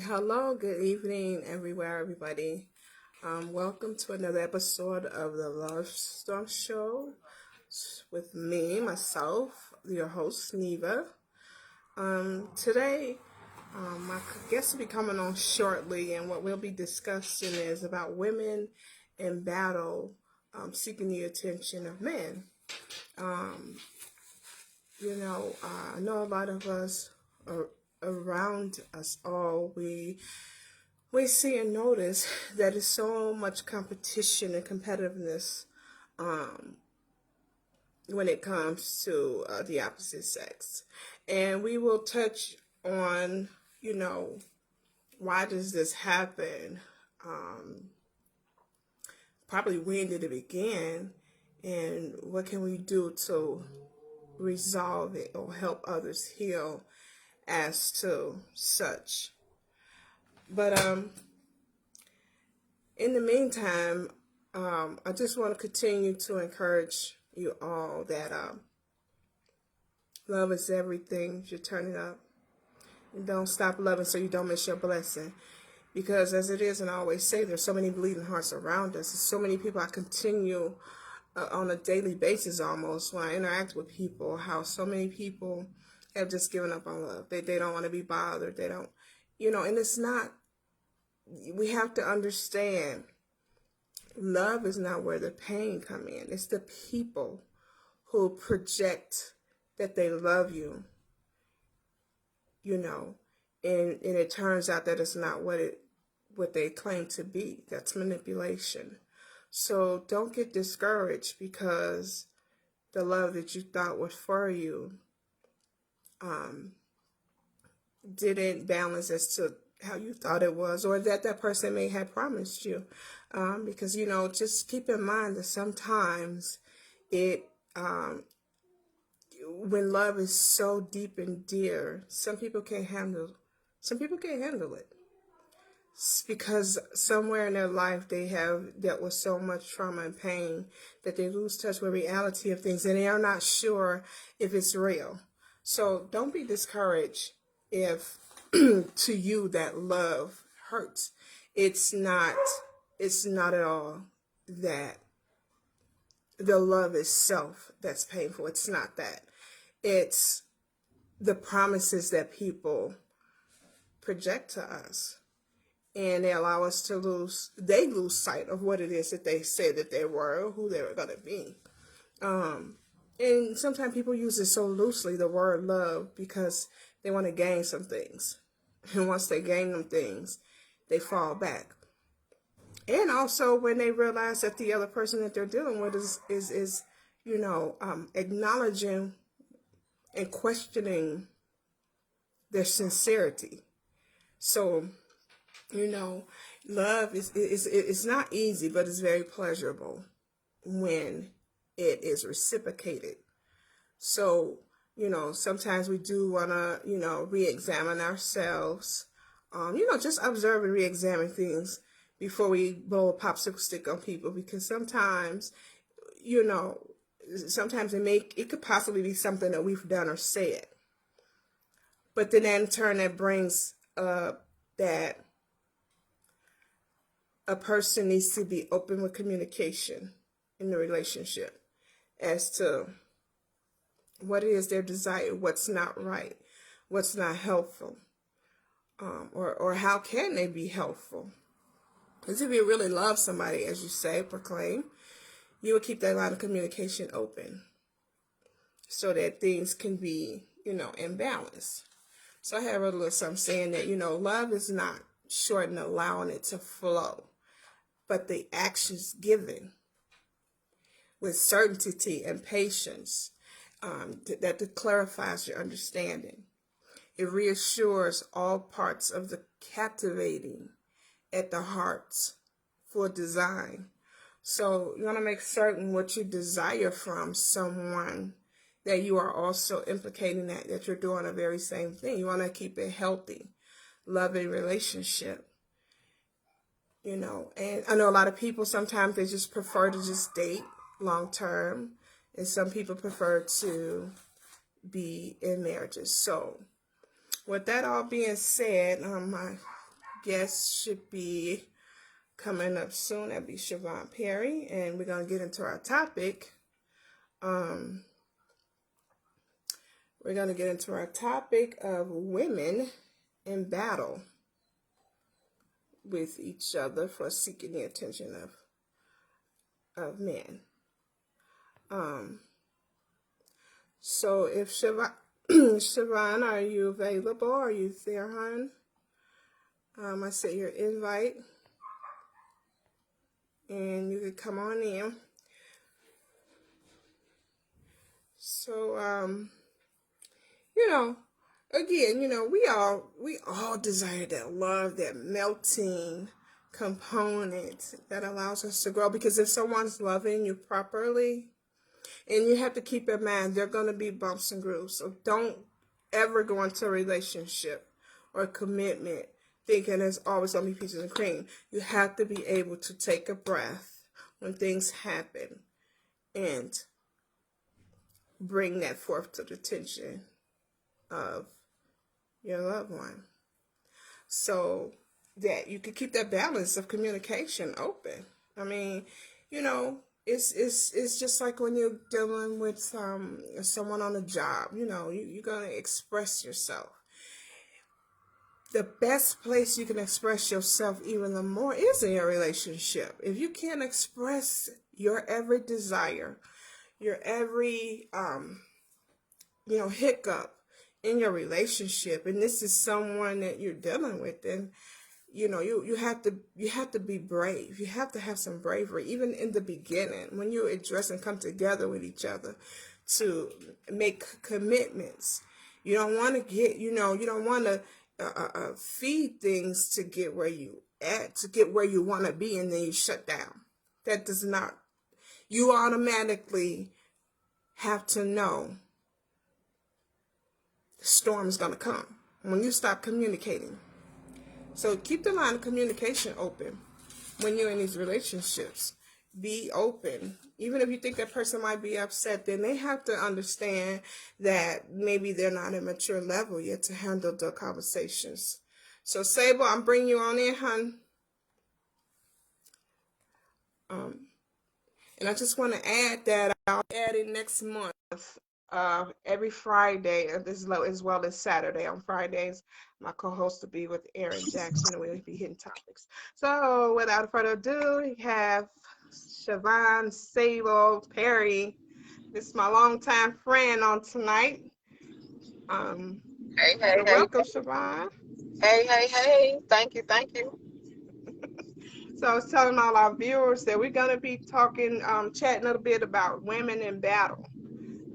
Hello, good evening, everywhere, everybody. Welcome to another episode of the Love Storm Show with me, myself, your host, Neva. Today, my guest will be coming on shortly, and what we'll be discussing is about women in battle seeking the attention of men. Um, I know a lot of us are around us all. We see and notice that there's so much competition and competitiveness um, when it comes to the opposite sex. And we will touch on, you know, why does this happen? Um, Probably when did it begin? And what can we do to resolve it or help others heal as to such? But in the meantime, I just want to continue to encourage you all that love is everything. You should turn it up. And don't stop loving so you don't miss your blessing. Because as it is, and I always say, there's so many bleeding hearts around us. There's so many people I continue on a daily basis almost when I interact with people, how so many people have just given up on love. They don't want to be bothered. They don't, and it's not, we have to understand love is not where the pain come in. It's the people who project that they love you, and it turns out that it's not what they claim to be. That's manipulation. So don't get discouraged because the love that you thought was for you didn't balance as to how you thought it was, or that person may have promised you. Because, just keep in mind that sometimes when love is so deep and dear, some people can't handle it. It's because somewhere in their life they have dealt with so much trauma and pain that they lose touch with reality of things, and they are not sure if it's real. So don't be discouraged if to you that love hurts. It's not at all that the love itself that's painful. It's not that. It's the promises that people project to us, and they allow us to lose sight of what it is that they said that they were, or who they were going to be. And sometimes people use it so loosely, the word love, because they want to gain some things. And once they gain them things, they fall back. And also when they realize that the other person that they're dealing with is acknowledging and questioning their sincerity. So, love is not easy, but it's very pleasurable when it is reciprocated. So, sometimes we do want to, re-examine ourselves, just observe and re-examine things before we blow a popsicle stick on people, because sometimes, it could possibly be something that we've done or said. But then in turn, that brings up that a person needs to be open with communication in the relationship as to what it is their desire, what's not right, what's not helpful, or how can they be helpful. Because if you really love somebody, as you say, proclaim, you will keep that line of communication open so that things can be, in balance. So I have a little something saying that, love is not short in allowing it to flow, but the actions given with certainty and patience that clarifies your understanding. It reassures all parts of the captivating at the heart's full design. So you want to make certain what you desire from someone, that you are also implicating that you're doing the very same thing. You want to keep it healthy, loving relationship. And I know a lot of people, sometimes they just prefer to just date long term, and some people prefer to be in marriages. So with that all being said, my guest should be coming up soon. That'll be Siobhan Perry, and we're gonna get into our topic. We're gonna get into our topic of women in battle with each other for seeking the attention of men. So if Siobhan, Siobhan, are you available? Are you there, hon? I sent your invite, and you can come on in. So, again, we all desire that love, that melting component that allows us to grow. Because if someone's loving you properly, and you have to keep in mind, there are going to be bumps and grooves. So don't ever go into a relationship or a commitment thinking there's always going to be peaches and cream. You have to be able to take a breath when things happen and bring that forth to the attention of your loved one, so that you can keep that balance of communication open. I mean, it's just like when you're dealing with someone on a job. You're gonna express yourself. The best place you can express yourself even the more is in your relationship. If you can't express your every desire, your every hiccup in your relationship, and this is someone that you're dealing with, then you have to be brave. You have to have some bravery, even in the beginning, when you address and come together with each other to make commitments. You don't want to you don't want to feed things to get where you want to be, and then you shut down. That does not. You automatically have to know the storm is going to come when you stop communicating. So keep the line of communication open when you're in these relationships. Be open. Even if you think that person might be upset, then they have to understand that maybe they're not at a mature level yet to handle the conversations. So Sable, I'm bringing you on in, hon. And I just want to add that I'll add it next month. Every Friday, as well as Saturday. On Fridays, my co-host will be with Aaron Jackson, and we'll be hitting topics. So without further ado, we have Siobhan Sable Perry. This is my longtime friend on tonight. Hey, Welcome, Siobhan. Hey. Thank you. So I was telling all our viewers that we're going to be talking, chatting a little bit about women in battle,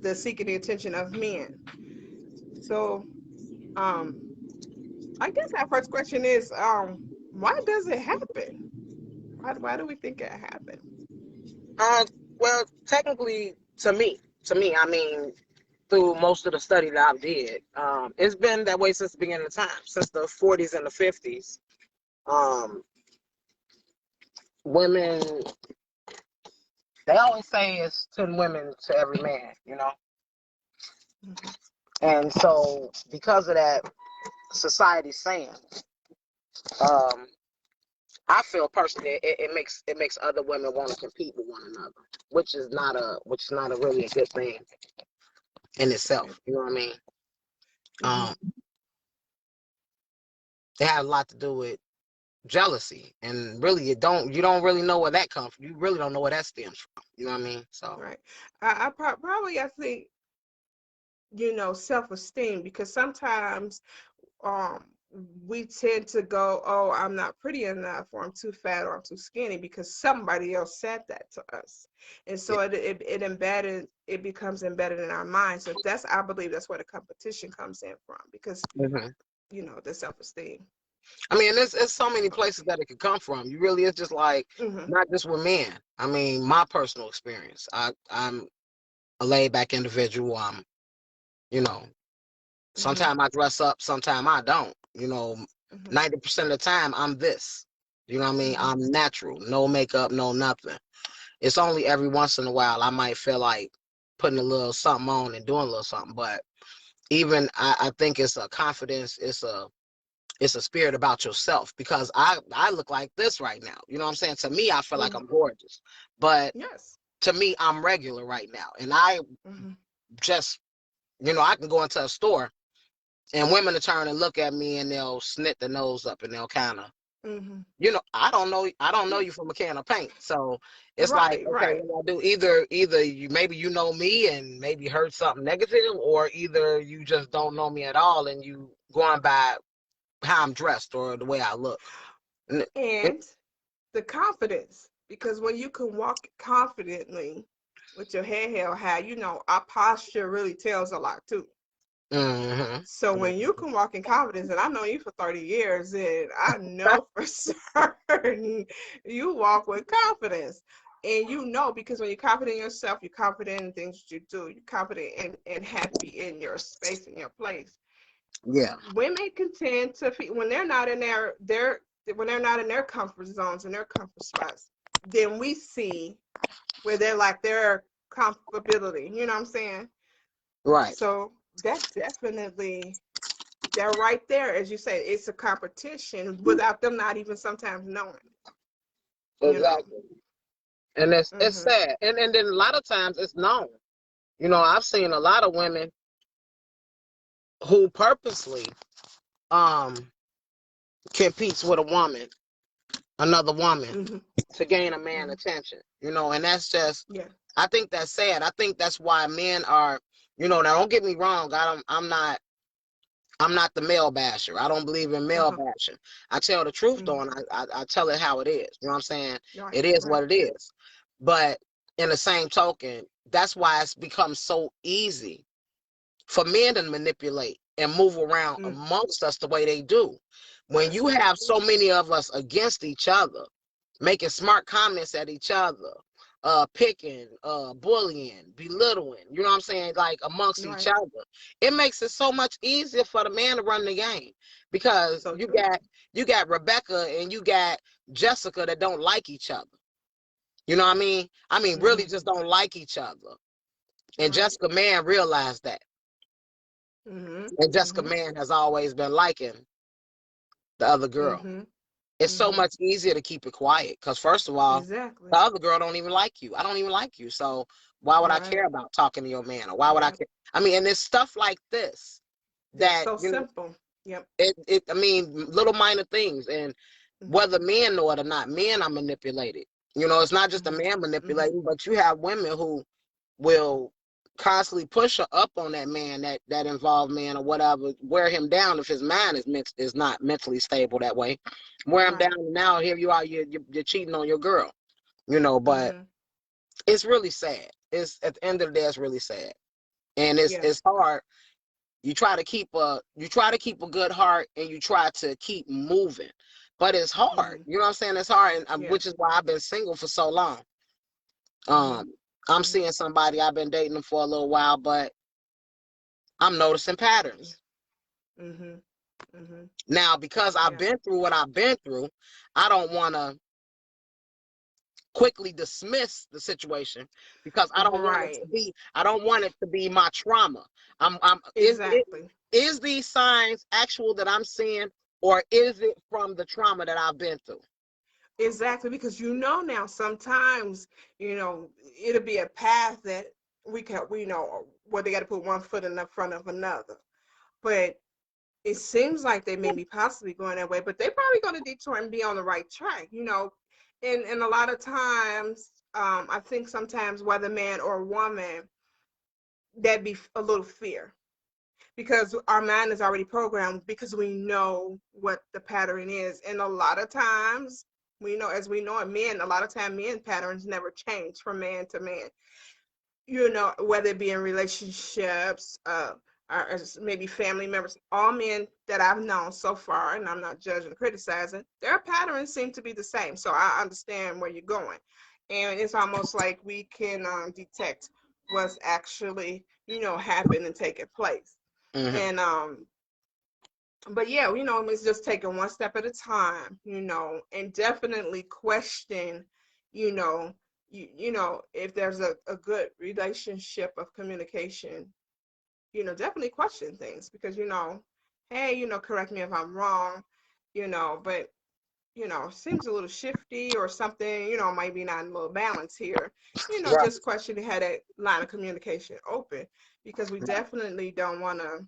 the seeking the attention of men. So, I guess our first question is, why does it happen? Why do we think it happened? Well, technically, to me, I mean, through most of the study that I did, it's been that way since the beginning of time, since the 40s and the 50s. Women, they always say it's 10 women to every man, Mm-hmm. And so because of that, society's saying, I feel personally it makes other women want to compete with one another, which is not a really a good thing in itself. You know what I mean? Mm-hmm. It has a lot to do with jealousy, and really you don't really know where that comes from. You really don't know where that stems from. You know what I mean? So Right. I think self-esteem, because sometimes we tend to go, oh, I'm not pretty enough, or I'm too fat, or I'm too skinny, because somebody else said that to us, and so it becomes embedded in our minds. So I believe that's where the competition comes in from, because the self-esteem. I mean, it's so many places that it could come from. You really, it's just like not just with men. I mean, my personal experience. I'm a laid back individual. Sometimes I dress up, sometimes I don't. 90% of the time I'm this. You know what I mean? I'm natural, no makeup, no nothing. It's only every once in a while I might feel like putting a little something on and doing a little something. But even I think it's a confidence, it's it's a spirit about yourself, because I look like this right now. You know what I'm saying? To me, I feel like I'm gorgeous, but Yes. to me, I'm regular right now. And I just, I can go into a store and women will turn and look at me and they'll snit their nose up and they'll kind of, I don't know you from a can of paint. So it's like, Right, okay, right. what do I do? Either you, maybe you know me and maybe heard something negative, or either you just don't know me at all and you going by how I'm dressed or the way I look. And the confidence, because when you can walk confidently with your head held high, our posture really tells a lot too. So when you can walk in confidence, and I know you for 30 years, and I know for certain you walk with confidence. And because when you're confident in yourself, you're confident in things that you do, you're confident and happy in your space, in your place. Yeah. Women can tend to feel, when they're not in their comfort zones and their comfort spots, then we see where they're like their comfortability. You know what I'm saying? Right. So that definitely, they're right there, as you say, it's a competition without them not even sometimes knowing. Exactly. And it's Mm-hmm. sad. And then a lot of times it's known. I've seen a lot of women who purposely competes with another woman to gain a man attention. And that's just, I think that's sad. I think that's why men are, now don't get me wrong, I'm not the male basher. I don't believe in male bashing. I tell the truth though, and I tell it how it is. You know what I'm saying? Right, it is what it is. But in the same token, that's why it's become so easy for men to manipulate and move around amongst us the way they do. When you have so many of us against each other, making smart comments at each other, picking, bullying, belittling, you know what I'm saying, like amongst each other, it makes it so much easier for the man to run the game, because you got Rebecca and you got Jessica that don't like each other. You know what I mean? Really just don't like each other. And Jessica Man realized that. And Jessica Man has always been liking the other girl. It's so much easier to keep it quiet, because first of all, the other girl don't even like you. I don't even like you. So why would I care about talking to your man? Or why would I care? And there's stuff like this that, so simple. Yep. Little minor things. And whether men know it or not, men are manipulated. It's not just a man manipulating, but you have women who will constantly push her up on that man, that involved man or whatever, wear him down if his mind is not mentally stable that way. Wear him down, and now here you are, you're cheating on your girl. But it's really sad. It's, at the end of the day, it's really sad. And it's hard. You try to keep a good heart, and you try to keep moving. But it's hard. You know what I'm saying? It's hard, and which is why I've been single for so long. I'm seeing somebody, I've been dating them for a little while, but I'm noticing patterns. Now, because I've been through what I've been through, I don't want to quickly dismiss the situation, because I don't want it to be my trauma. Is these signs actual that I'm seeing, or is it from the trauma that I've been through? Exactly, because now sometimes it'll be a path that we know where they got to put one foot in the front of another, but it seems like they may be possibly going that way, but they're probably going to detour and be on the right track. And a lot of times, I think sometimes whether man or woman, that'd be a little fear, because our mind is already programmed, because we know what the pattern is. And a lot of times, as we know it, men, a lot of time men patterns never change from man to man. Whether it be in relationships, or maybe family members, all men that I've known so far, and I'm not judging or criticizing, their patterns seem to be the same. So I understand where you're going. And it's almost like we can detect what's actually, happening and taking place. And but yeah, it's just taking one step at a time, and definitely question, if there's a good relationship of communication, definitely question things, because, hey, correct me if I'm wrong, but seems a little shifty or something, might be not in a little balance here. Right. Just question to have that line of communication open, because we definitely don't want to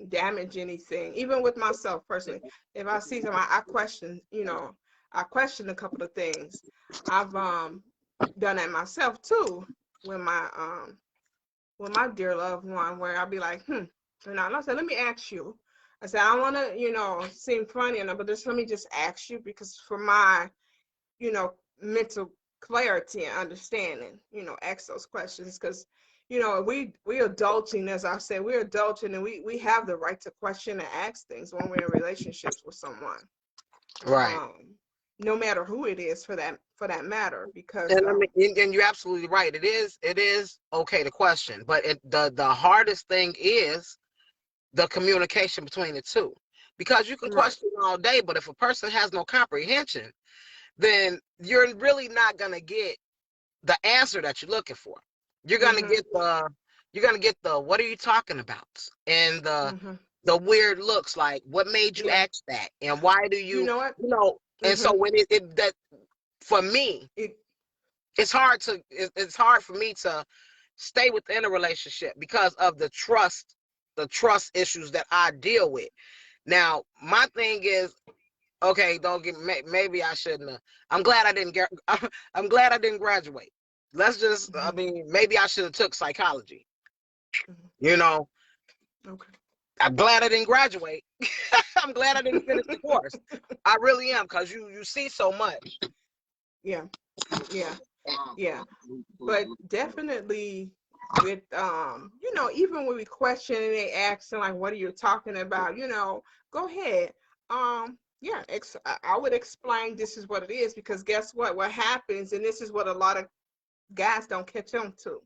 damage anything. Even with myself personally, if I see something, I question, I question a couple of things. I've done that myself too with my dear loved one, where I'll be like, and I said, let me ask you. I said, I don't want to, seem funny enough, but just let me just ask you, because for my, mental clarity and understanding, ask those questions, because we adulting, as I said, we're adulting, and we have the right to question and ask things when we're in relationships with someone, Right. no matter who it is, for that matter, because And I mean, and you're absolutely right. It is okay to question, but the hardest thing is the communication between the two, because you can right. question all day, but if a person has no comprehension, then you're really not gonna get the answer that you're looking for. You're gonna Mhm. get the what are you talking about, and Mhm. the weird looks, like what made you Yeah. ask that, and why do You you know what? you know and so Mhm. when it that for me, It. it's hard for me to stay within a relationship because of the trust issues that I deal with. Now, my thing is, okay, don't get, maybe I shouldn't have. I'm glad I didn't get. I'm glad I didn't graduate. Let's just. I Mhm. mean, maybe I should have took psychology. Mhm. You know, Okay. I'm glad I didn't graduate. I'm glad I didn't finish the course. I really am, because you see so much. Yeah. Yeah. Yeah. But definitely with even when we question and they ask them, like, what are you talking about, go ahead. Yeah, I would explain this is what it is, because guess what happens, and this is what a lot of guys don't catch on to,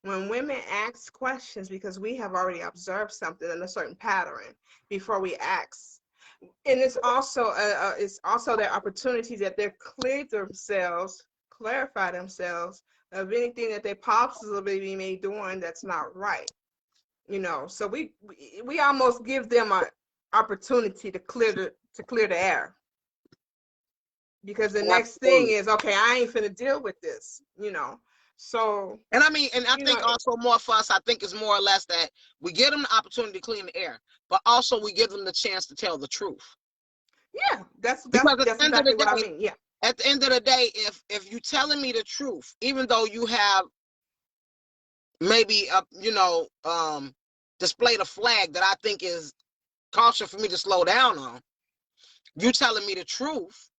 when women ask questions, because we have already observed something in a certain pattern before we ask. And it's also their opportunity that they're clarify themselves of anything that they possibly may be doing that's not right. So we almost give them an opportunity to clear the air, because the next thing Absolutely. is, okay, I ain't finna deal with this. So And I mean, and I you know think also more for us, I think it's more or less that we give them the opportunity to clean the air, but also we give them the chance to tell the truth. yeah, that's that's Because at that's the end of the exactly what I day, mean. Yeah. if you telling me the truth, even though you have maybe displayed a flag that I think is caution for me to slow down on, you telling me the truth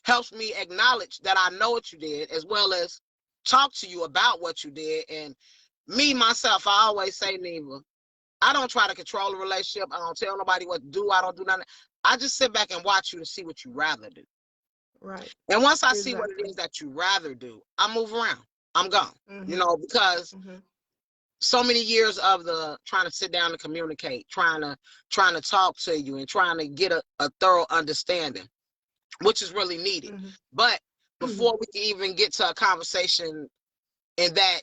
helps me acknowledge that I know what you did, as well as talk to you about what you did. And me myself, I always say, Neva, I don't try to control a relationship. I don't tell nobody what to do. I don't do nothing. I just sit back and watch you to see what you rather do. Right. And once I see what it Exactly. is that you rather do, I move around. I'm gone. Mhm. Because Mhm. so many years of the trying to sit down and communicate, trying to talk to you and trying to get a thorough understanding, which is really needed. Mhm. But Mhm. before we can even get to a conversation in that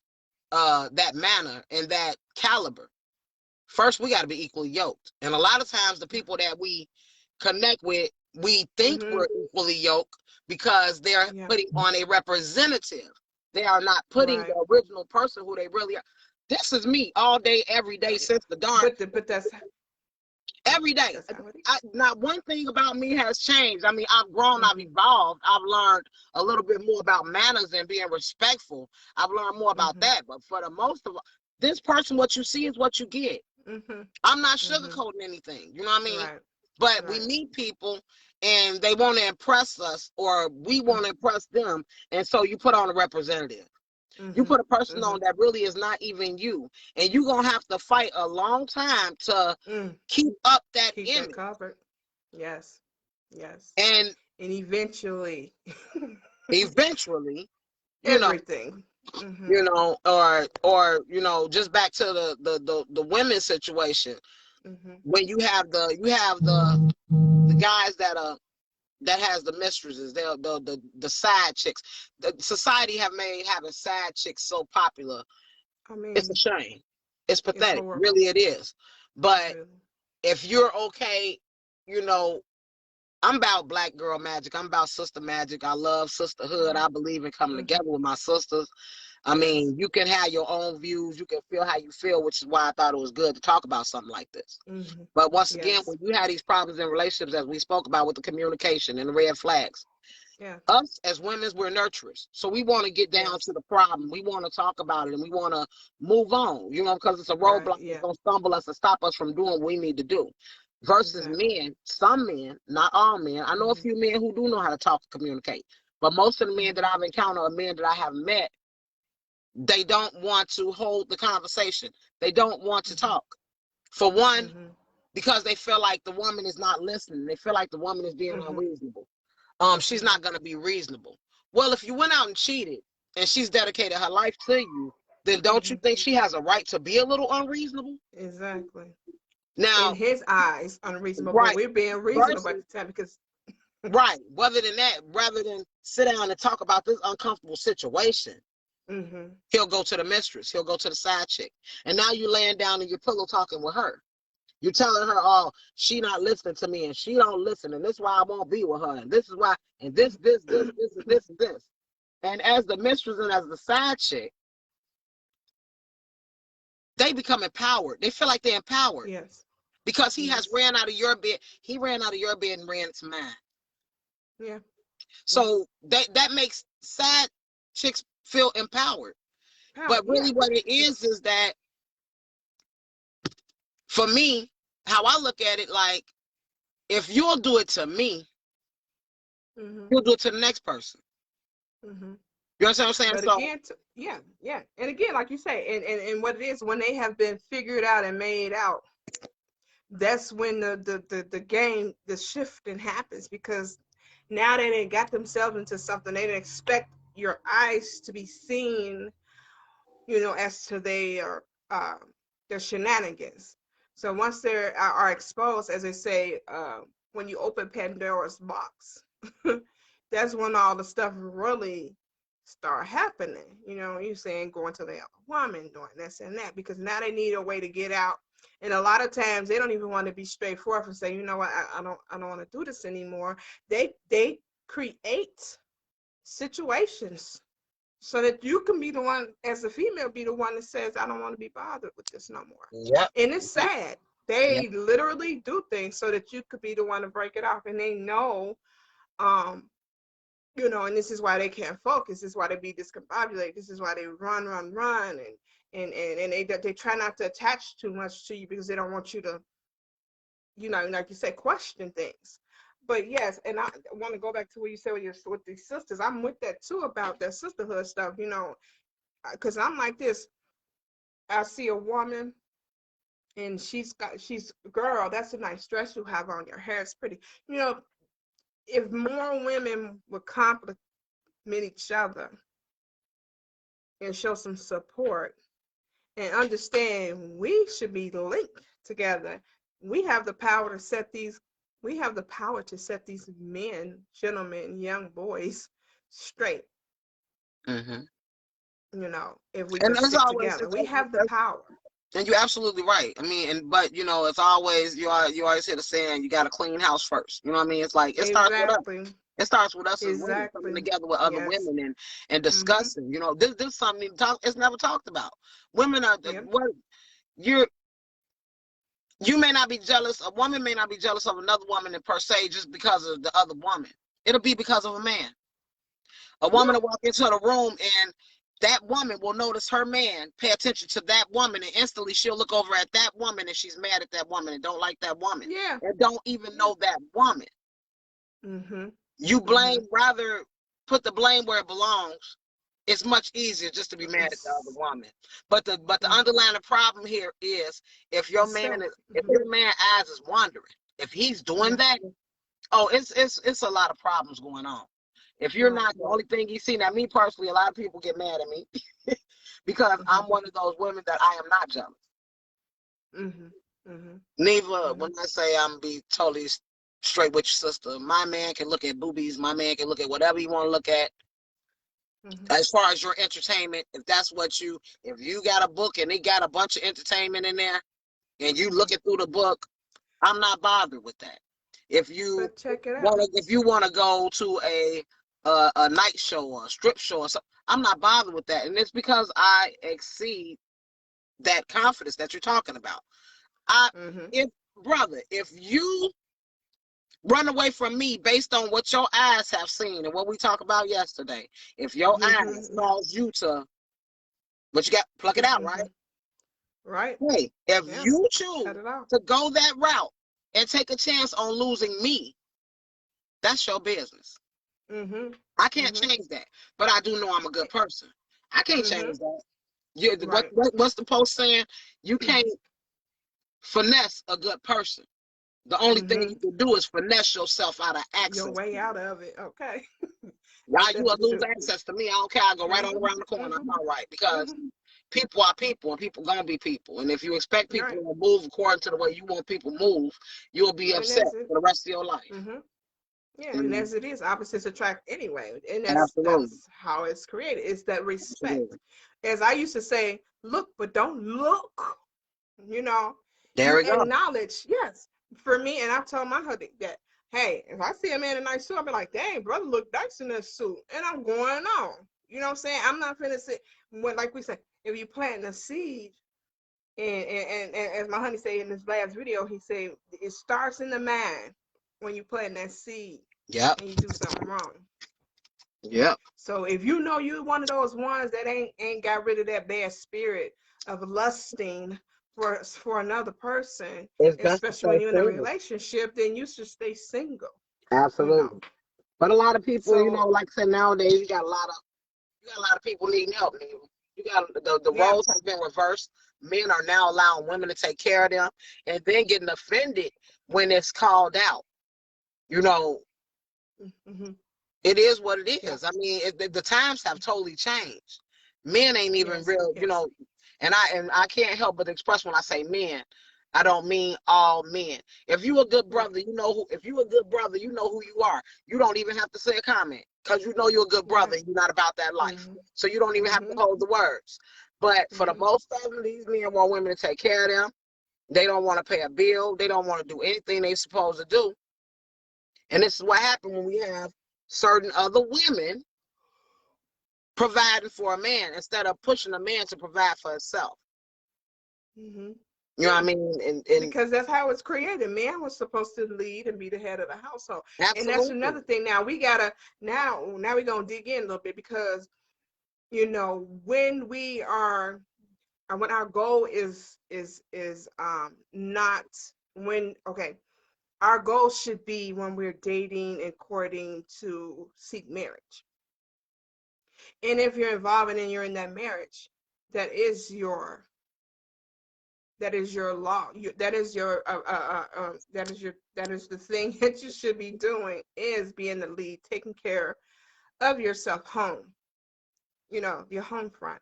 manner and that caliber, first we got to be equally yoked. And a lot of times the people that we connect with, we think we're Mhm. equally yoked because they're Yeah. putting on a representative. They are not putting Right. the original person who they really are. This is me all day, every day since the dawn, But every day. that's how it is. Not one thing about me has changed. I mean, I've grown, I've Mhm. evolved, I've learned a little bit more about manners and being respectful. I've learned more about Mhm. that. But for the most of this person, what you see is what you get. Mhm. I'm not Mhm. sugarcoating anything, you know what I mean? Right. But we Right. meet people and they want to impress us, or we want to impress them. And so you put on a representative. You Mhm. put a person on Mhm. that really is not even you. And you're going to have to fight a long time to Mm. keep up that Keep that image. covered. Yes. Yes. And And eventually, eventually, you know, everything. Mhm. just back to the women's situation. Mhm. When you have the guys that has the mistresses, the side chicks. The society have made having side chicks so popular. I It's a mean, shame. It's it's pathetic. horrible. Really, it is. But Really. if you're okay, you know, I'm about black girl magic. I'm about sister magic. I love sisterhood. I believe in coming together with my sisters. I mean, you can have your own views. You can feel how you feel, which is why I thought it was good to talk about something like this. But once again, when you have these problems in relationships, as we spoke about with the communication and the red flags, us as women, we're nurturers. So we want to get down to the problem. We want to talk about it and we want to move on, you know, because it's a roadblock that's going to stumble us and stop us from doing what we need to do. Versus men, some men, not all men. I know a few men who do know how to talk and communicate. But most of the men that I've encountered are men that I have met. They don't want to hold the conversation. They don't want to talk. For one, because they feel like the woman is not listening. They feel like the woman is being unreasonable. She's not going to be reasonable. Well, if you went out and cheated and she's dedicated her life to you, then don't you think she has a right to be a little unreasonable? Exactly. Now, in his eyes, unreasonable, but we're being reasonable at the time because right. Rather than that, rather than sit down and talk about this uncomfortable situation, he'll go to the mistress. He'll go to the side chick. And now you're laying down in your pillow talking with her. You're telling her, oh, she not listening to me and she don't listen. And this is why I won't be with her. And this is why, and this. And as the mistress and as the side chick, they become empowered. They feel like they're empowered. Yes. Because he has ran out of your bed. He ran out of your bed and ran into mine. Yeah. So that makes side chicks feel empowered. But really what it is that for me, how I look at it, like, if you'll do it to me, you'll do it to the next person. You understand what I'm saying? But so again, yeah. And again, like you say, and what it is, when they have been figured out and made out, that's when the game, the shifting happens, because now they got themselves into something. They didn't expect your eyes to be seen, you know, as to their shenanigans. So once they are exposed, as they say, when you open Pandora's box, that's when all the stuff really start happening. You know, you're saying going to the other woman, doing this and that, because now they need a way to get out. And a lot of times they don't even want to be straightforward and say, you know what, I don't want to do this anymore. They create situations so that you can be the one, as a female, be the one that says, I don't want to be bothered with this no more. Yep. And it's sad. They literally do things so that you could be the one to break it off. And they know, you know, and this is why they can't focus. This is why they be discombobulated. This is why they run, and they try not to attach too much to you, because they don't want you to, you know, like you said, question things. But yes, and I want to go back to what you said with these sisters. I'm with that too, about that sisterhood stuff, you know, because I'm like this. I see a woman and she's girl, that's a nice dress you have on. Your hair is pretty. You know, if more women would compliment each other and show some support and understand we should be linked together, we have the power to set these men, gentlemen, young boys straight. You know, if we just stick together, we have the power. And you're absolutely right. I mean, but you know, it's always you always hear the saying, you got to clean house first. You know what I mean? It's like it starts with us. It starts with us as women coming together with other women and discussing. You know, this is something it's never talked about. Women are what you may not be jealous. A woman may not be jealous of another woman per se just because of the other woman. It'll be because of a man. A woman will walk into the room and that woman will notice her man pay attention to that woman, and instantly she'll look over at that woman and she's mad at that woman and don't like that woman. And don't even know that woman. You blame, rather put the blame where it belongs. It's much easier just to be mad at the other woman. But the underlying problem here is if your man eyes is wandering, if he's doing that, oh, it's a lot of problems going on. If you're not, the only thing you see, now me personally, a lot of people get mad at me because I'm one of those women that I am not jealous. Neither, when I say I'm be totally straight with your sister, my man can look at boobies, my man can look at whatever you want to look at. As far as your entertainment, if that's what if you got a book and it got a bunch of entertainment in there and you looking through the book, I'm not bothered with that. If you But check it out. want to go to a night show or a strip show or something, I'm not bothered with that, and it's because I exceed that confidence that you're talking about. Mm-hmm. If you run away from me based on what your eyes have seen and what we talked about yesterday, if your eyes Mm-hmm. cause you to, but you got pluck it out, right? Mm-hmm. Right. Hey, if Yeah. you Cut choose it off. to go that route and take a chance on losing me, that's your business. Mm-hmm. I can't Mm-hmm. change that, but I do know I'm a good person. I can't Mm-hmm. change that. Right. What's the post saying? You can't finesse a good person. The only thing Mm-hmm. you can do is finesse yourself out of Your access to way you. out of it. Okay. Y'all, Ain't you that will the lose truth? access to me. I don't care. I go right on Mm-hmm. around the corner. I'm Mm-hmm. all right, because Mm-hmm. people are people and people gonna be people. And if you expect people Right. to move according to the way you want people to move, you'll be And upset that's it. for the rest of your life. Mm-hmm. Yeah, and Mm, as it is, opposites attract anyway, and absolutely. that's how it's created. It's that respect. Absolutely. As I used to say, look, but don't look. You know, There you we go. acknowledge. Yes, for me, and I told my husband that, hey, if I see a man in a nice suit, I'll be like, dang, brother, look nice in this suit, and I'm going on. You know what I'm saying? I'm not finna sit when, like we said, if you plant a seed, and as my honey said in this last video, he said it starts in the mind when you plant that seed Yep. and you do something wrong. Yep. So if you know you're one of those ones that ain't got rid of that bad spirit of lusting for another person, It's best to especially when stay you're in a single. relationship, then you should stay single. You know. Absolutely. But a lot of people, So like I said, nowadays you got a lot of people needing help. You got the yeah. roles have been reversed. Men are now allowing women to take care of them, and then getting offended when it's called out. You know, Mm-hmm. it is what it Yeah. is. I mean, the times have totally changed. Men ain't even Yes. real, Yes. and I can't help but express when I say men, I don't mean all men. If you a good Right. brother, if you a good brother, you know who you are. You don't even have to say a comment, because you know you're a good brother Right. and you're not about that life. Mm-hmm. So you don't even have to Mm-hmm. hold the words. But for the Mm-hmm. most of them, these men want women to take care of them. They don't want to pay a bill. They don't want to do anything they supposed to do. And this is what happened when we have certain other women providing for a man instead of pushing a man to provide for himself. Mm-hmm. You know what I Yeah. mean? And Because that's how it's created. Man was supposed to lead and be the head of the household. And that's absolutely. another thing. Now we gotta now we're gonna dig in a little bit, because when we are when our goal is not when okay, our goal should be when we're dating and courting to seek marriage. And if you're involved and you're in that marriage, that is your law. That is your that is the thing that you should be doing, is being the lead, taking care of yourself home. Your home front.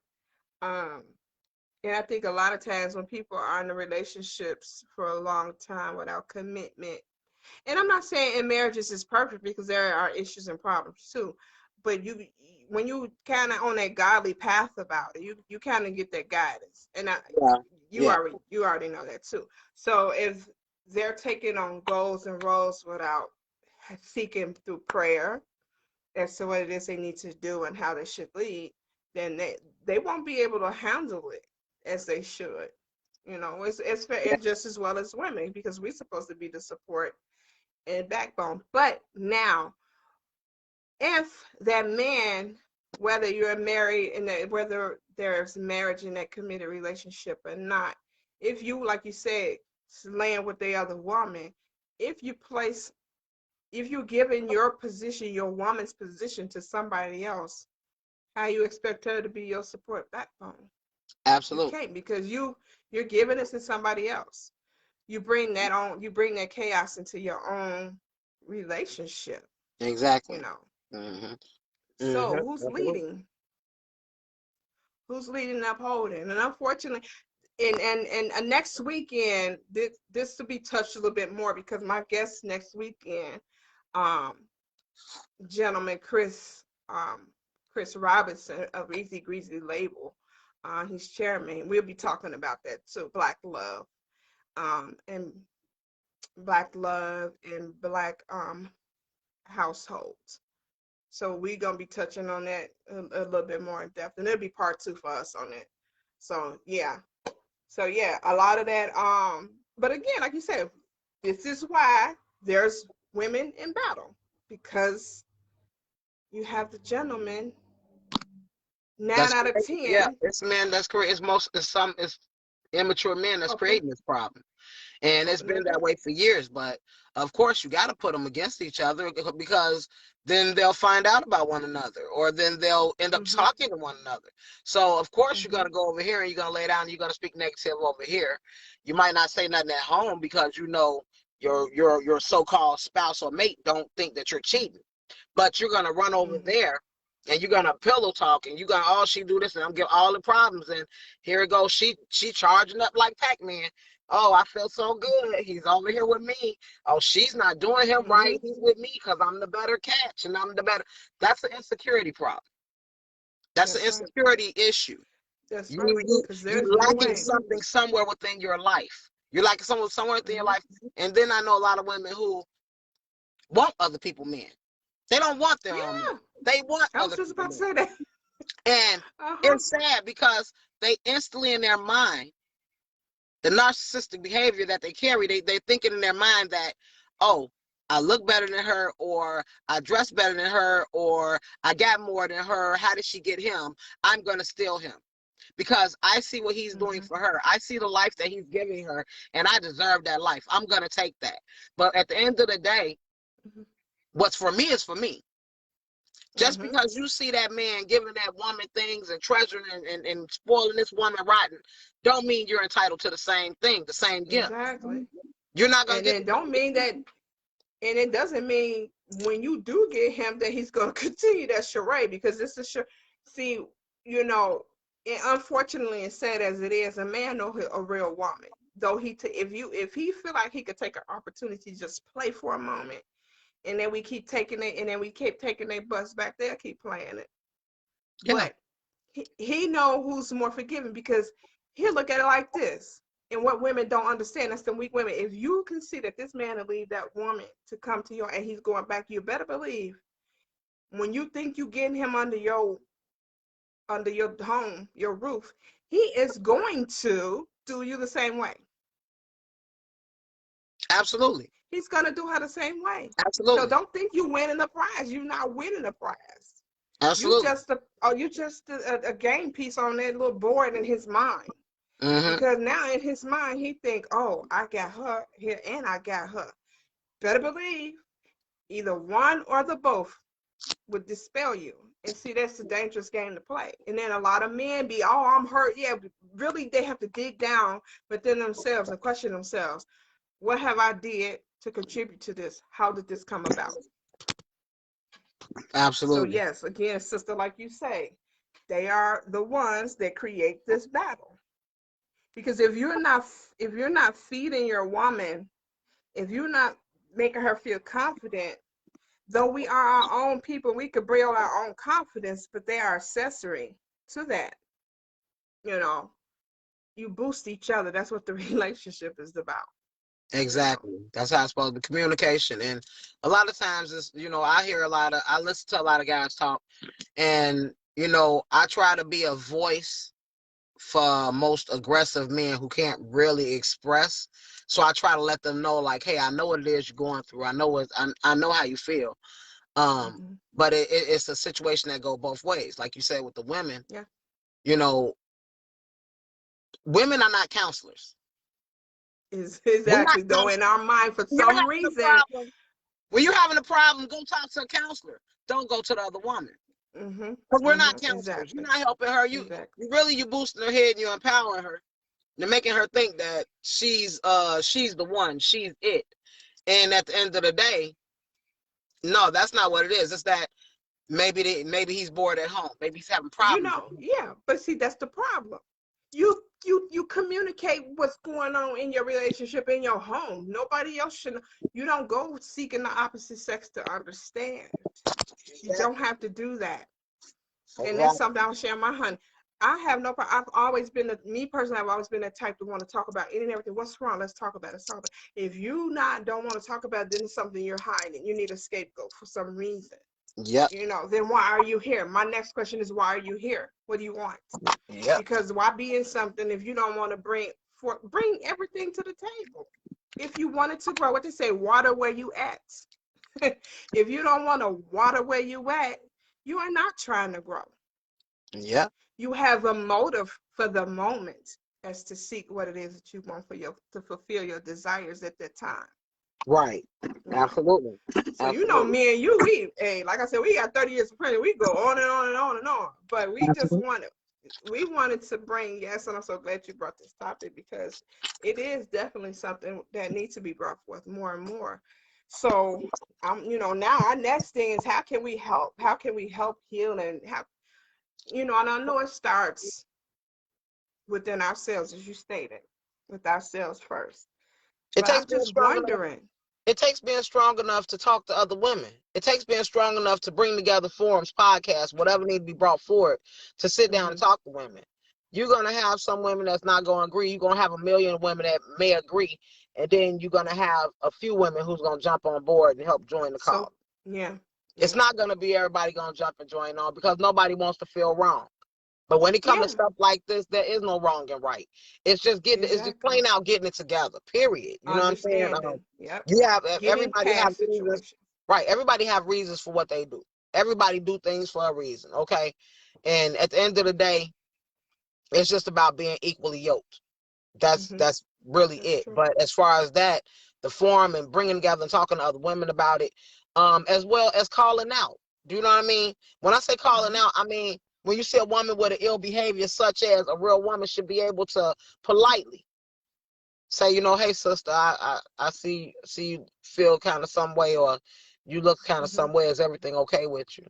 Um, and I think a lot of times when people are in the relationships for a long time without commitment, and I'm not saying in marriages is perfect, because there are issues and problems too, but when you kind of on that godly path about it, you kind of get that guidance, and Yeah. you Yeah. already know that too. So if they're taking on goals and roles without seeking through prayer as to what it is they need to do and how they should lead, then they won't be able to handle it as they should. It's just as well as women, because we're supposed to be the support and backbone. But now, if that man, whether you're married and whether there's marriage in that committed relationship or not, if you, like you said, laying with the other woman, if you place, if you're giving your position, your woman's position, to somebody else, how you expect her to be your support backbone? You Absolutely. can't, because you're giving it to somebody else. You bring that chaos into your own relationship. you Exactly. know Hmm. so Absolutely. who's leading and upholding? And unfortunately, and next weekend, this will be touched a little bit more, because my guest next weekend, um gentleman Chris Robinson of Easy Greasy Label, he's chairman. We'll be talking about that too, Black love, and Black love and Black households. So we're gonna be touching on that a little bit more in depth, and it'll be part 2 for us on it. So yeah, a lot of that. But again, like you said, this is why there's women in battle, because you have the gentleman nine That's out of yeah, 10. it's men that's creating. It's immature men that's Okay, creating this problem. And it's open been that that door. way for years. But of course, you got to put them against each other, because then they'll find out about one another, or then they'll end up Mhm, talking to one another. So of course, you're mhm, gonna go over here and you're gonna lay down. And you're gonna speak negative over here. You might not say nothing at home because you know your so-called spouse or mate don't think that you're cheating, but you're gonna run over mhm, there. And you're gonna pillow talk, and you're gonna, oh, she do this, and I'm giving all the problems, and here it goes. She charging up like Pac-Man. Oh, I feel so good. He's over here with me. Oh, she's not doing him right. mhm. He's with me because I'm the better catch and I'm the better. That's an insecurity problem. That's an That's right. insecurity issue. That's You right. you Because you there's no lacking way. something somewhere within your life. You're lacking somewhere within your Mhm. life. And then I know a lot of women who want other people men. They don't want their own men. Yeah, They want I was other just people about to men. say that. And Uh huh. it's sad because they instantly in their mind, the narcissistic behavior that they carry, they're thinking in their mind that, oh, I look better than her, or I dress better than her, or I got more than her. How did she get him? I'm going to steal him because I see what he's doing Mhm, for her. I see the life that he's giving her, and I deserve that life. I'm going to take that. But at the end of the day, mhm, what's for me is for me. Just mhm. because you see that man giving that woman things and treasuring and spoiling this woman rotten, don't mean you're entitled to the same thing, the same gift. Exactly. You're not gonna And get then don't mean that, and it doesn't mean when you do get him that he's going to continue that charade, because this is sure. See, you know, and unfortunately, and sad as it is, a man know a real woman. Though if he feel like he could take an opportunity to just play for a moment, and then we keep taking it, and then we keep taking their butts back there, keep playing it. yeah, But he know who's more forgiving, because he'll look at it like this. And what women don't understand, that's the weak women. If you can see that this man will leave that woman to come to you and he's going back, you better believe when you think you getting him under your home, your roof, he is going to do you the same way. absolutely, He's gonna do her the same way. So absolutely, don't think you winning the prize. You're not winning the prize. absolutely. You just a game piece on that little board in his mind. Hmm. Because now in his mind he think, oh, I got her here and I got her. Better believe either one or the both would dispel you. And see, that's a dangerous game to play. And then a lot of men be, oh, I'm hurt. Yeah, really, they have to dig down within themselves and question themselves. What have I did to contribute to this? How did this come about? So Absolutely, yes, again, sister, like you say, they are the ones that create this battle. Because if you're not feeding your woman, if you're not making her feel confident, though we are our own people, we could build our own confidence, but they are accessory to that. You know, you boost each other. That's what the relationship is about. You know. exactly. That's how it's supposed to be. Communication, and a lot of times, it's, I listen to a lot of guys talk, and I try to be a voice for most aggressive men who can't really express. So I try to let them know, like, hey, I know what it is you're going through. I know how you feel. Hmm. But it's a situation that go both ways. Like you said with the women, Yeah. you know, women are not counselors. Is We're not exactly though in counselors. our mind for When you're some having a reason. problem, go talk to a counselor. Don't go to the other woman. Mhm. Because we're not Mhm. counselors. You're Exactly. not helping her. Exactly. You boosting her head and you're empowering her. You're making her think that she's the one, she's it. And at the end of the day, no, that's not what it is. It's that maybe he's bored at home. Maybe he's having problems at home. Yeah, but see, that's the problem. You communicate what's going on in your relationship in your home. Nobody else should. You don't go seeking the opposite sex to understand. You don't Exactly. have to do that. And that's Exactly. something I'll share my honey. I have no problem. I've always been me personally. I've always been that type to want to talk about any and everything. What's wrong? Let's talk about it. Let's talk about it. If you don't want to talk about it, then it's something you're hiding. You need a scapegoat for some reason. Yep. Then why are you here? My next question is, why are you here? What do you want? Yep. Because why be in something if you don't want to bring everything to the table? If you wanted to grow, what they say, water where you at. If you don't want to water where you at, you are not trying to grow. Yep. You have a motive for the moment as to seek what it is that you want to fulfill your desires at that time. Right. Absolutely. So me and you, like I said, we got 30 years of prison. We go on and on and on and on. But we wanted to bring, yes, and I'm so glad you brought this topic, because it is definitely something that needs to be brought forth more and more. So now our next thing is, how can we help? How can we help heal and have, and I know it starts within ourselves, as you stated, with ourselves first. It But takes I'm just wondering. It takes being strong enough to talk to other women. It takes being strong enough to bring together forums, podcasts, whatever need to be brought forward, to sit down and talk to women. You're going to have some women that's not going to agree. You're going to have a million women that may agree. And then you're going to have a few women who's going to jump on board and help join the cause. It's not going to be everybody going to jump and join on, because nobody wants to feel wrong. But when it comes to stuff like this, there is no wrong and right. It's just it's just plain out getting it together. Period. You know what I'm saying? You have everybody have reasons, right? Everybody have reasons for what they do. Everybody do things for a reason, okay? And at the end of the day, it's just about being equally yoked. That's really it. True. But as far as that, the forum and bringing together and talking to other women about it, as well as calling out. Do you know what I mean? When I say calling out, I mean, when you see a woman with an ill behavior, such as a real woman should be able to politely say, hey, sister, I see you feel kind of some way, or you look kind of some way. Is everything okay with you?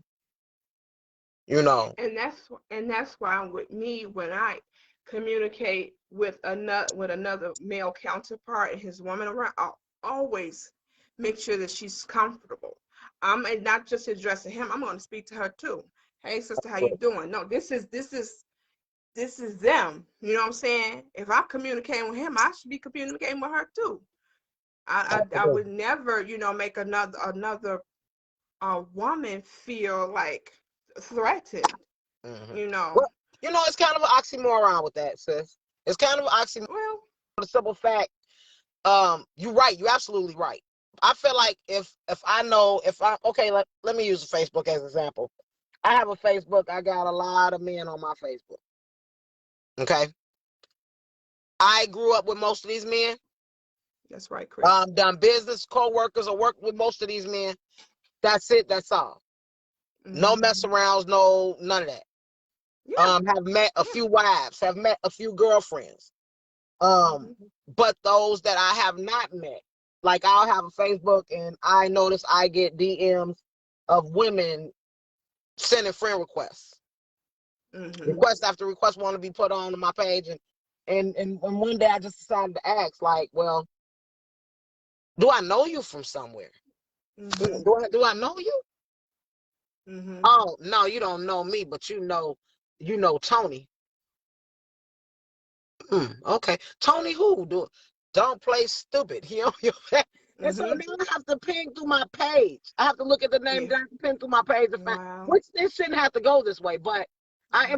And that's why with me, when I communicate with another male counterpart and his woman around, I'll always make sure that she's comfortable. I'm not just addressing him. I'm going to speak to her too. Hey, sister, how you doing? No, this is them. You know what I'm saying? If I'm communicating with him, I should be communicating with her too. I would never, make another woman feel like threatened. Well, it's kind of an oxymoron with that, sis. It's kind of an oxymoron. Well, for the simple fact, you're right. You're absolutely right. I feel like if let me use Facebook as an example. I have a Facebook. I got a lot of men on my Facebook. Okay. I grew up with most of these men. That's right, Chris. Done business, co-workers, or worked with most of these men. That's it. That's all. No mess arounds, none of that. Have met a few wives, have met a few girlfriends. But those that I have not met, like I'll have a Facebook and I notice I get DMs of women sending friend requests. Request after request want to be put on my page, and one day I just decided to ask, like, well, do I know you from somewhere? Do I know you? Oh no, you don't know me, but you know Tony. Okay, Tony who? Don't play stupid. And so now I have to ping through my page. I have to look at the name down, ping through my page, and find, which it shouldn't have to go this way. But I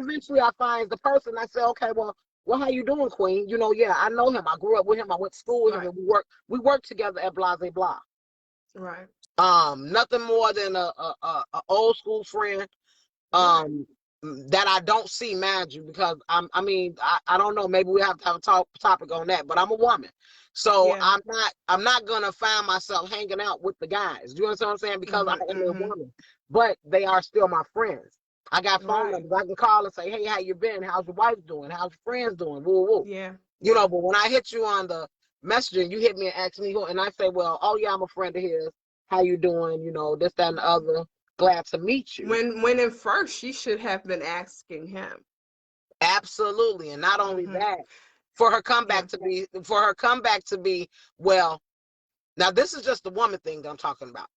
find the person. I say, okay, well, how you doing, Queen? I know him. I grew up with him. I went to school with him, and we worked together at blah blah blah. Right. Nothing more than a old school friend. That I don't see, mind you, because I don't know. Maybe we have to have a topic on that. But I'm a woman, so I'm not gonna find myself hanging out with the guys. Do you understand what I'm saying? Because I am a woman, but they are still my friends. I got phone numbers. I can call and say, hey, how you been? How's your wife doing? How's your friends doing? Woo woo. Yeah. But when I hit you on the messenger, you hit me and ask me who, and I say, well, oh yeah, I'm a friend of his. How you doing? This, that, and the other. Glad to meet you. When at first she should have been asking him. Absolutely. And not only that, for her comeback to be, well, now this is just the woman thing that I'm talking about.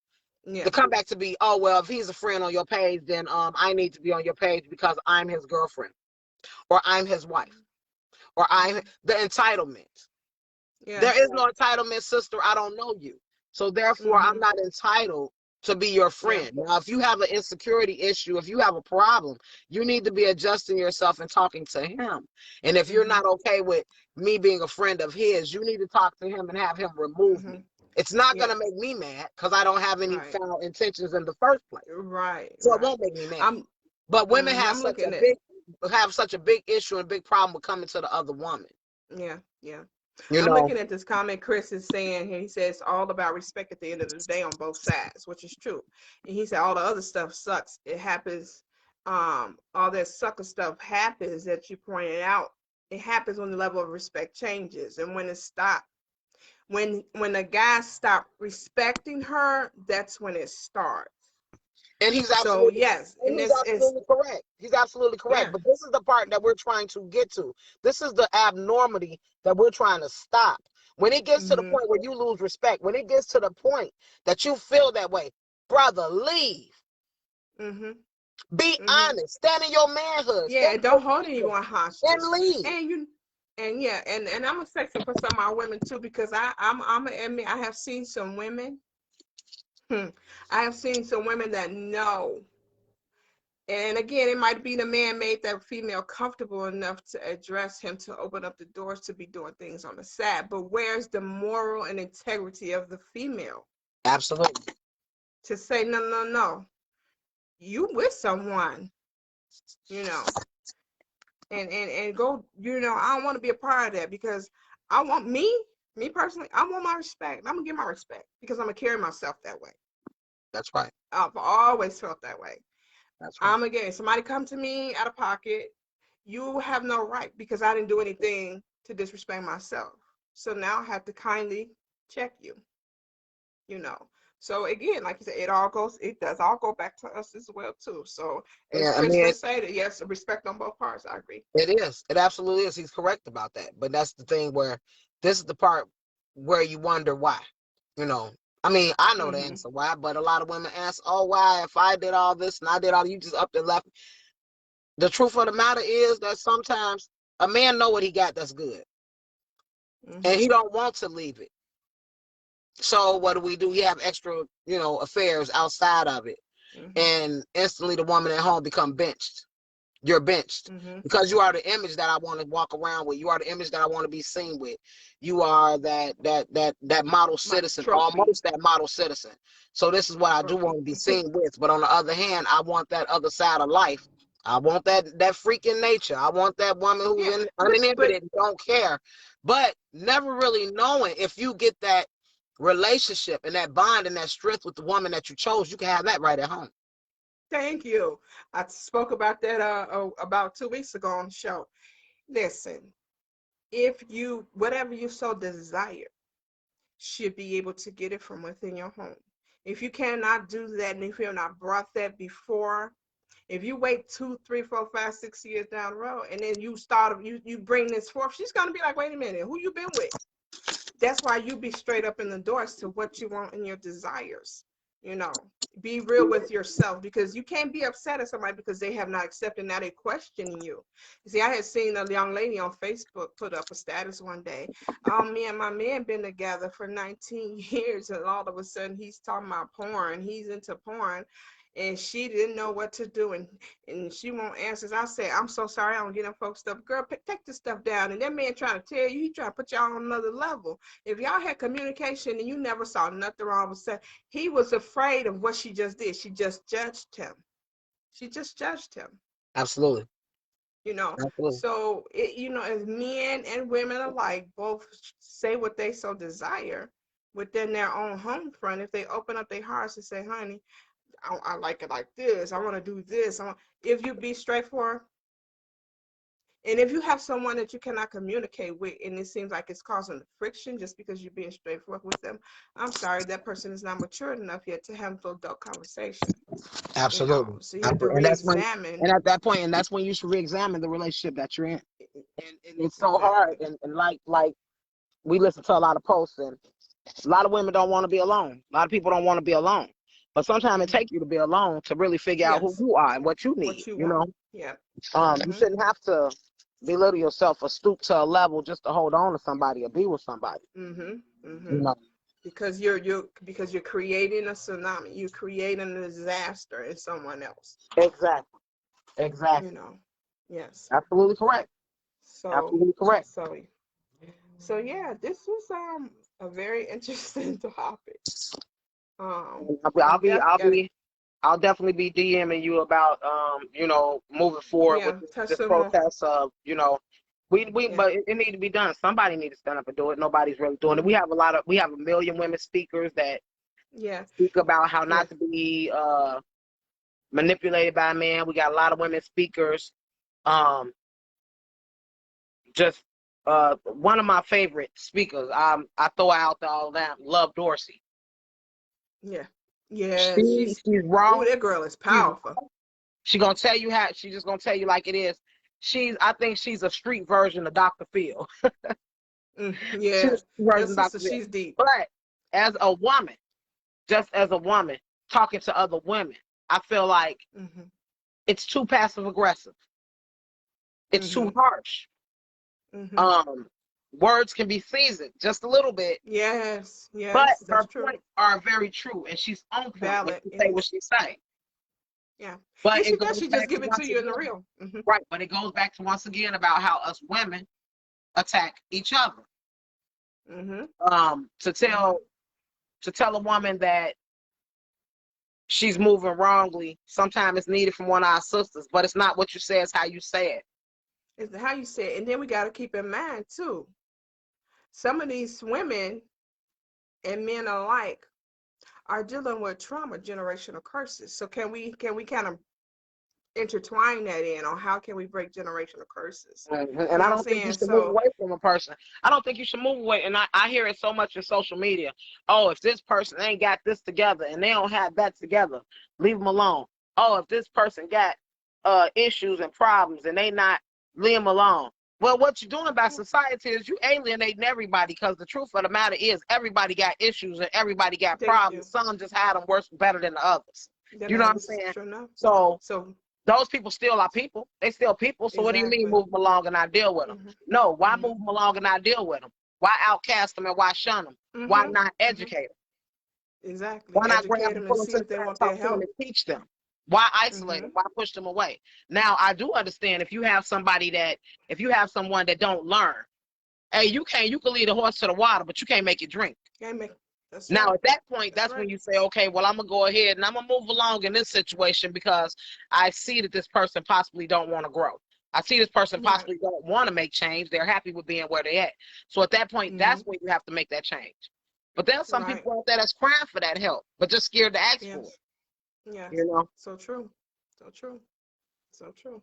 The comeback to be, oh well, if he's a friend on your page, then I need to be on your page because I'm his girlfriend. or I'm his wife, or I'm the entitlement. Yeah. There is no entitlement, sister. I don't know you. So therefore, I'm not entitled to be your friend. Yeah. Now, if you have an insecurity issue, if you have a problem, you need to be adjusting yourself and talking to him. And if you're not okay with me being a friend of his, you need to talk to him and have him remove me. It's not going to make me mad because I don't have any foul intentions in the first place. Right. So it won't make me mad. But women have such a big issue and big problem with coming to the other woman. Yeah, yeah. You I'm know, looking at this comment Chris is saying here. He says it's all about respect at the end of the day on both sides, which is true. And he said all the other stuff sucks. It happens. All that sucker stuff happens that you pointed out. It happens when the level of respect changes and when it stops. When the guys stop respecting her, that's when it starts. And he's absolutely correct. He's absolutely correct. Yeah. But this is the part that we're trying to get to. This is the abnormality that we're trying to stop. When it gets to the point where you lose respect, when it gets to the point that you feel that way, brother, leave. Be honest. Stand in your manhood. Yeah, don't hold anyone hostage. And leave. And I'm gonna say something for some of our women too, because I'm gonna admit I have seen some women. I have seen some women that know. And again, it might be the man made that female comfortable enough to address him, to open up the doors to be doing things on the side. But where's the moral and integrity of the female? Absolutely. To say, no. You with someone, you know. And go, you know, I don't want to be a part of that, because I want me personally, I want my respect. I'm gonna get my respect because I'm gonna carry myself that way. That's right. I've always felt that way. That's right. I'm gonna get somebody come to me out of pocket. You have no right, because I didn't do anything to disrespect myself. So now I have to kindly check you. You know. So again, like you said, it does all go back to us as well too. So as Chris would say, that yes, respect on both parts. I agree. It is. It absolutely is. He's correct about that. But that's the thing where this is the part where you wonder why. You know, I mean, I know the answer why, but a lot of women ask, oh, why? If I did all this and I did all, you just up and left. The truth of the matter is that sometimes a man know what he got that's good. And he don't want to leave it. So what do? We have extra, you know, affairs outside of it. And instantly the woman at home become benched. You're benched because you are the image that I want to walk around with. You are the image that I want to be seen with. You are that model citizen, almost that model citizen. So this is what I do want to be seen with. But on the other hand, I want that other side of life. I want that freaking nature. I want that woman who's uninhibited and don't care, but never really knowing if you get that relationship and that bond and that strength with the woman that you chose, you can have that right at home. Thank you. I spoke about that about 2 weeks ago on the show. Listen, if you, whatever you so desire, should be able to get it from within your home. If you cannot do that, and if you have not brought that before, if you wait 2, 3, 4, 5, 6 years down the road, and then you bring this forth, she's gonna be like, wait a minute, who you been with? That's why you be straight up in the door as to what you want and your desires. You know, be real with yourself, because you can't be upset at somebody because they have not accepted. Now they're questioning you. You see, I had seen a young lady on Facebook put up a status one day. Me and my man been together for 19 years, and all of a sudden he's talking about porn. He's into porn. And she didn't know what to do, and she won't answer. I said, I'm so sorry, I don't get them folks stuff. Girl, take this stuff down. And that man trying to tell you, he trying to put y'all on another level. If y'all had communication and you never saw nothing wrong with sex, he was afraid of what she just did. She just judged him. Absolutely. You know, so, you know, as men and women alike, both say what they so desire within their own home front. If they open up their hearts and say, honey, I like it like this, I want to do this. If you be straightforward, and if you have someone that you cannot communicate with, and it seems like it's causing friction just because you're being straightforward with them, I'm sorry, that person is not mature enough yet to have an adult conversation. Absolutely. You know? So you have to re-examine. And at that point, and that's when you should re-examine the relationship that you're in. And it's so hard. And like we listen to a lot of posts, and a lot of women don't want to be alone. A lot of people don't want to be alone. But sometimes it takes you to be alone to really figure out who you are and what you need. You know? Yeah. You shouldn't have to belittle yourself or stoop to a level just to hold on to somebody or be with somebody. You know. Because you're creating a tsunami. You're creating a disaster in someone else. Exactly. You know. Yes. Absolutely correct. So Absolutely correct. so yeah, this was a very interesting topic. I'll definitely be DMing you about moving forward with Yeah, touch this some more. protest of Yeah. but it needs to be done. Somebody needs to stand up and do it. Nobody's really doing it. We have a million women speakers that Yeah. speak about how Yeah. not to be manipulated by men. We got a lot of women speakers. Just one of my favorite speakers. I throw out all that. Love Dorsey. Yeah. Yeah. She's Oh, wrong. that girl is She's powerful. She gonna tell you how. She's just gonna tell you like it is. I think she's a street version of Dr. Phil. She's Yeah. a street version That of sister, Dr. Phil. she's deep. But as a woman, just as a woman talking to other women, I feel like it's too passive aggressive. It's too harsh. Words can be seasoned just a little bit. Yes. But Yes. That's her true. points are very true, and she's on point when Valid. she say what Yes. she say. Yeah. But Yeah, she it does. goes She just back to give it to once you in the again, real. right? But it goes back to once again about how us women attack each other. To tell a woman that she's moving wrongly, sometimes it's needed from one of our sisters, but it's not what you say, it's how you say it. It's how you say it. And then we got to keep in mind too, some of these women and men alike are dealing with trauma, generational curses. So can we kind of intertwine that in on how can we break generational curses? And You know I what I'm don't think you saying? should move So away from a person. I don't think you should move away. And I hear it so much in social media. Oh, if this person ain't got this together and they don't have that together, leave them alone. Oh, if this person got issues and problems and they not, leave them alone. Well, what you're doing by society is you alienating everybody, because the truth of the matter is everybody got issues and everybody got they problems. do. Some just had them worse, better than the others. Then You know what I'm others, saying? sure enough. So So those people still are people. They still people. So what do you mean exactly. move them along and not deal with them? No, why move them along and not deal with them? Why outcast them and why shun them? Why not educate them? Exactly. Why not grab Educate and them and pull them see to the if they side and want their talk to them help. and teach them? Why isolate them? Why push them away? Now, I do understand if you have someone that don't learn, hey, you can lead a horse to the water, but you can't make it drink. That's Now, right. at that point, That's that's right. when you say, okay, well, I'm going to go ahead and I'm going to move along in this situation because I see that this person possibly don't want to grow. I see this person possibly don't want to make change. They're happy with being where they're at. So at that point, that's when you have to make that change. But there's some people out there that's crying for that help, but just scared to ask for it. Yes. You know? So true. So true. So true.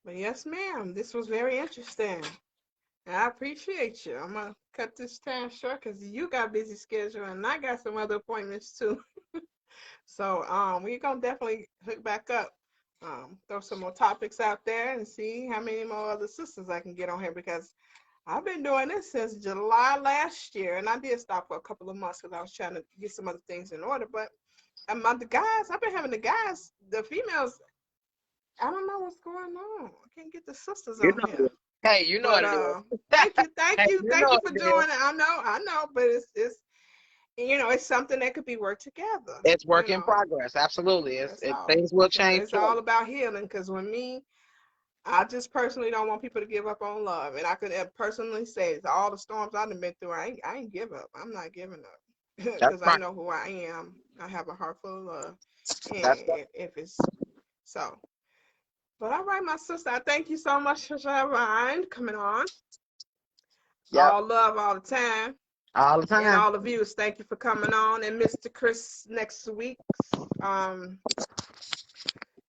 But yes, ma'am, this was very interesting. I appreciate you. I'm gonna cut this time short because you got a busy schedule and I got some other appointments too. So we're gonna definitely hook back up. Throw some more topics out there and see how many more other sisters I can get on here, because I've been doing this since July last year, and I did stop for a couple of months because I was trying to get some other things in order. But the guys, I've been having the females. I don't know what's going on. I can't get the sisters You on know here. it. Hey, you know But what it is. thank you, Hey, you thank know you what for it is. doing it. I know, but it's it's something that could be worked together. It's work in progress. Absolutely. That's all. Things will change It's for all you. about healing. Because I just personally don't want people to give up on love, and I could personally say it's all the storms I've been through. I ain't give up. I'm not giving up That's because I right. know who I am. I have a heart full of love, That's right. and if it's so. But all right, my sister, I thank you so much for coming on. Yep. All love all the time. All the And time. all the viewers, thank you for coming on. And Mr. Chris next week,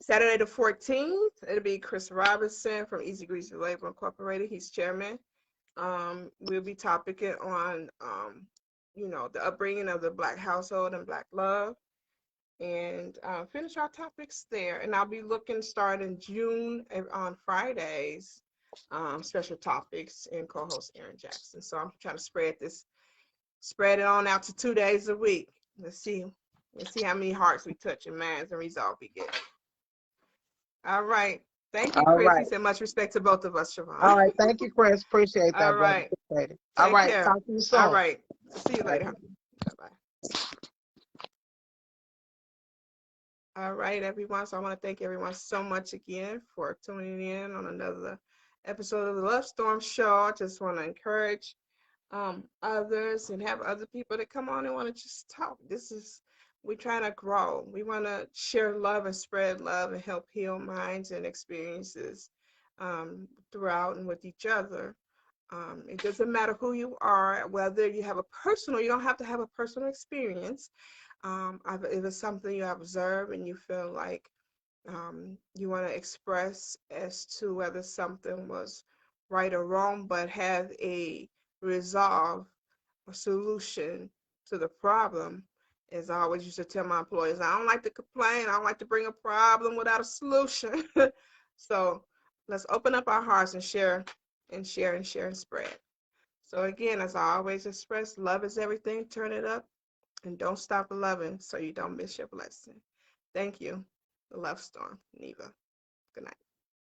Saturday the 14th, it'll be Chris Robinson from Easy Greasy Label Incorporated. He's chairman. We'll be topicing on, the upbringing of the Black household and Black love, and finish our topics there. And I'll be looking starting June on Fridays, special topics, and co-host Aaron Jackson. So I'm trying to spread it on out to 2 days a week. Let's see how many hearts we touch and minds and resolve we get. All right. Thank you, All Chris. He right. said much respect to both of us, Siobhan. All right. Thank you, Chris. Appreciate All that, brother. right. Appreciate it. All Take right. care. Talk to you soon. All right. See you All right. later. Bye-bye. All right, everyone. So I want to thank everyone so much again for tuning in on another episode of the Love Storm Show. I just want to encourage others and have other people that come on and want to just talk. We're trying to grow. We want to share love and spread love and help heal minds and experiences throughout and with each other. It doesn't matter who you are, whether you have you don't have to have a personal experience. If it's something you observe and you feel like you want to express as to whether something was right or wrong, but have a resolve or solution to the problem. As I always used to tell my employees, I don't like to complain. I don't like to bring a problem without a solution. So let's open up our hearts and share and share and share and spread. So again, as I always express, love is everything. Turn it up and don't stop loving so you don't miss your blessing. Thank you. The Love Storm, Neva. Good night.